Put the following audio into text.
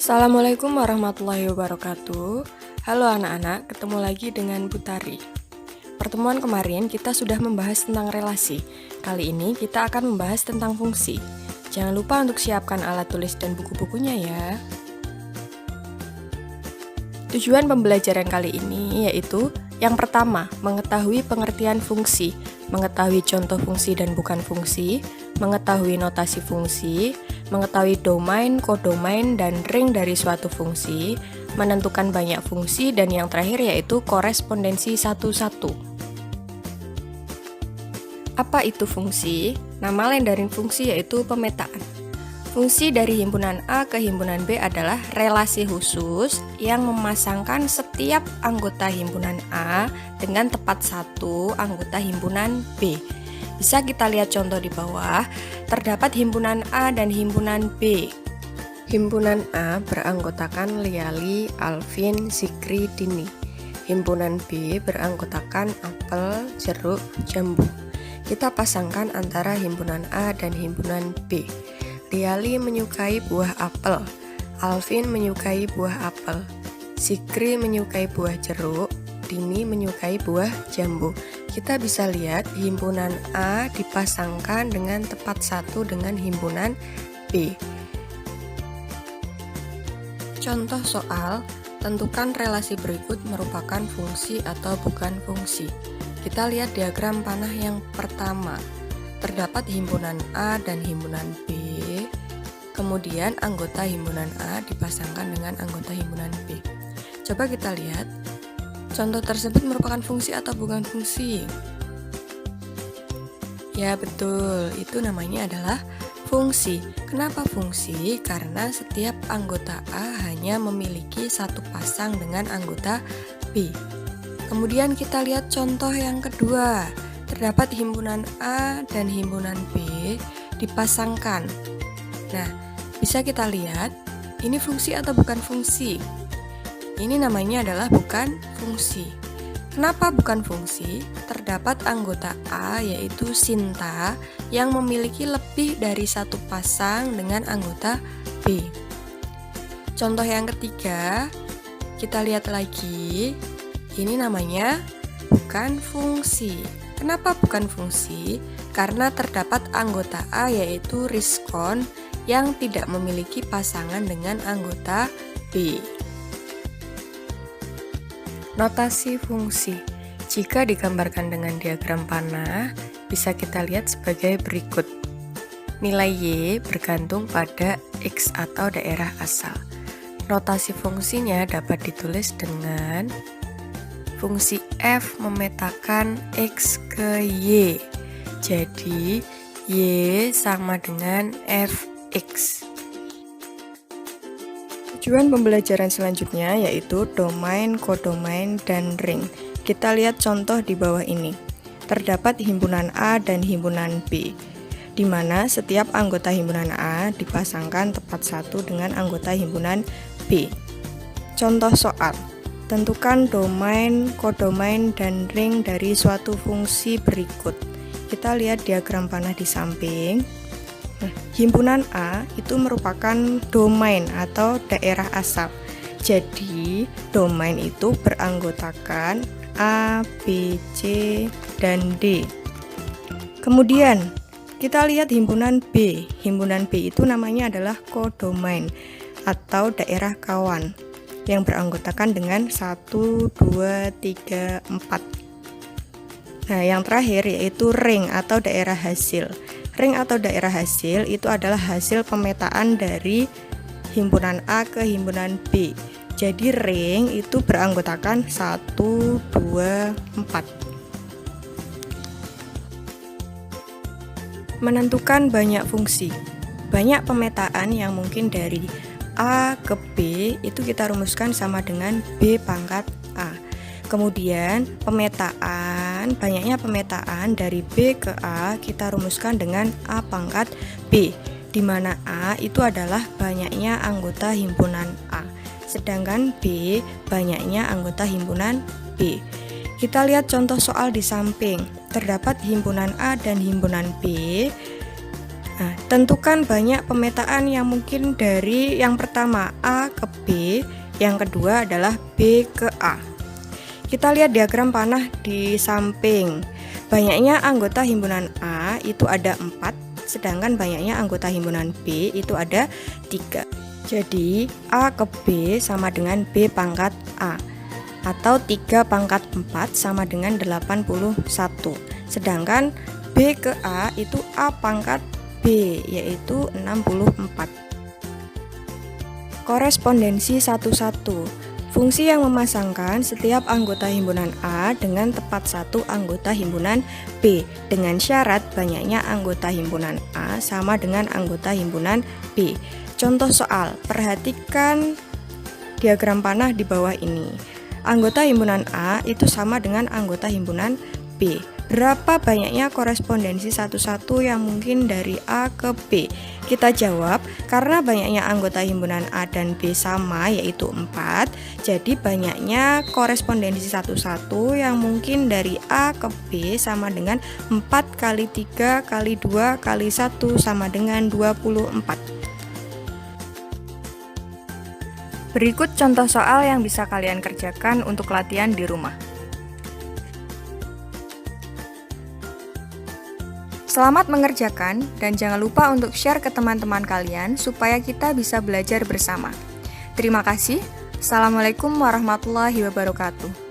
Assalamualaikum warahmatullahi wabarakatuh. Halo anak-anak, ketemu lagi dengan Butari. Pertemuan kemarin kita sudah membahas tentang relasi. Kali ini kita akan membahas tentang fungsi. Jangan lupa untuk siapkan alat tulis dan buku-bukunya ya. Tujuan pembelajaran kali ini yaitu yang pertama, mengetahui pengertian fungsi, mengetahui contoh fungsi dan bukan fungsi, mengetahui notasi fungsi, mengetahui domain, kodomain, dan ring dari suatu fungsi, menentukan banyak fungsi, dan yang terakhir yaitu korespondensi satu-satu. Apa itu fungsi? Nama lain dari fungsi yaitu pemetaan. Fungsi dari himpunan A ke himpunan B adalah relasi khusus yang memasangkan setiap anggota himpunan A dengan tepat satu anggota himpunan B. Bisa kita lihat contoh di bawah, terdapat himpunan A dan himpunan B. Himpunan A beranggotakan Liali, Alvin, Zikri, Dini. Himpunan B beranggotakan Apel, Jeruk, Jambu. Kita pasangkan antara himpunan A dan himpunan B. Liali menyukai buah apel, Alvin menyukai buah apel, Zikri menyukai buah jeruk, Dini menyukai buah jambu. Kita bisa lihat himpunan A dipasangkan dengan tepat satu dengan himpunan B. Contoh soal, tentukan relasi berikut merupakan fungsi atau bukan fungsi. Kita lihat diagram panah yang pertama. Terdapat himpunan A dan himpunan B, kemudian anggota himpunan A dipasangkan dengan anggota himpunan B. Coba kita lihat, contoh tersebut merupakan fungsi atau bukan fungsi? Ya betul, itu namanya adalah fungsi. Kenapa fungsi? Karena setiap anggota A hanya memiliki satu pasang dengan anggota B. Kemudian kita lihat contoh yang kedua. Terdapat himpunan A dan himpunan B dipasangkan. Nah, bisa kita lihat, ini fungsi atau bukan fungsi? Ini namanya adalah bukan fungsi. Kenapa bukan fungsi? Terdapat anggota A yaitu Sinta yang memiliki lebih dari satu pasang dengan anggota B. Contoh yang ketiga, kita lihat lagi, ini namanya bukan fungsi. Kenapa bukan fungsi? Karena terdapat anggota A yaitu Rizkon yang tidak memiliki pasangan dengan anggota B. Notasi fungsi. Jika digambarkan dengan diagram panah, bisa kita lihat sebagai berikut. Nilai Y bergantung pada X atau daerah asal. Notasi fungsinya dapat ditulis dengan fungsi F memetakan X ke Y. Jadi, Y sama dengan Fx. Tujuan pembelajaran selanjutnya yaitu domain, kodomain, dan ring. Kita lihat contoh di bawah ini. Terdapat himpunan A dan himpunan B, di mana setiap anggota himpunan A dipasangkan tepat satu dengan anggota himpunan B. Contoh soal. Tentukan domain, kodomain, dan ring dari suatu fungsi berikut. Kita lihat diagram panah di samping. Nah, himpunan A itu merupakan domain atau daerah asal. Jadi, domain itu beranggotakan A, B, C, dan D. Kemudian, kita lihat himpunan B. Himpunan B itu namanya adalah kodomain atau daerah kawan yang beranggotakan dengan 1, 2, 3, 4. Nah, yang terakhir yaitu ring atau daerah hasil. Ring atau daerah hasil itu adalah hasil pemetaan dari himpunan A ke himpunan B. Jadi ring itu beranggotakan 1, 2, 4. Menentukan banyak fungsi. Banyak pemetaan yang mungkin dari A ke B itu kita rumuskan sama dengan B pangkat A. Kemudian banyaknya pemetaan dari B ke A kita rumuskan dengan A pangkat B, di mana A itu adalah banyaknya anggota himpunan A, sedangkan B banyaknya anggota himpunan B. Kita lihat contoh soal di samping. Terdapat himpunan A dan himpunan B. Nah, tentukan banyak pemetaan yang mungkin dari yang pertama A ke B, yang kedua adalah B ke A. Kita lihat diagram panah di samping. Banyaknya anggota himpunan A itu ada 4, sedangkan banyaknya anggota himpunan B itu ada 3. Jadi A ke B sama dengan B pangkat A, atau 3 pangkat 4 sama dengan 81. Sedangkan B ke A itu A pangkat B, yaitu 64. Korespondensi 11. Fungsi yang memasangkan setiap anggota himpunan A dengan tepat satu anggota himpunan B dengan syarat banyaknya anggota himpunan A sama dengan anggota himpunan B. Contoh soal, perhatikan diagram panah di bawah ini. Anggota himpunan A itu sama dengan anggota himpunan B. Berapa banyaknya korespondensi satu-satu yang mungkin dari A ke B? Kita jawab, karena banyaknya anggota himpunan A dan B sama, yaitu 4, jadi banyaknya korespondensi satu-satu yang mungkin dari A ke B sama dengan 4 kali 3 kali 2 kali 1 sama dengan 24. Berikut contoh soal yang bisa kalian kerjakan untuk latihan di rumah. Selamat mengerjakan dan jangan lupa untuk share ke teman-teman kalian supaya kita bisa belajar bersama. Terima kasih. Assalamualaikum warahmatullahi wabarakatuh.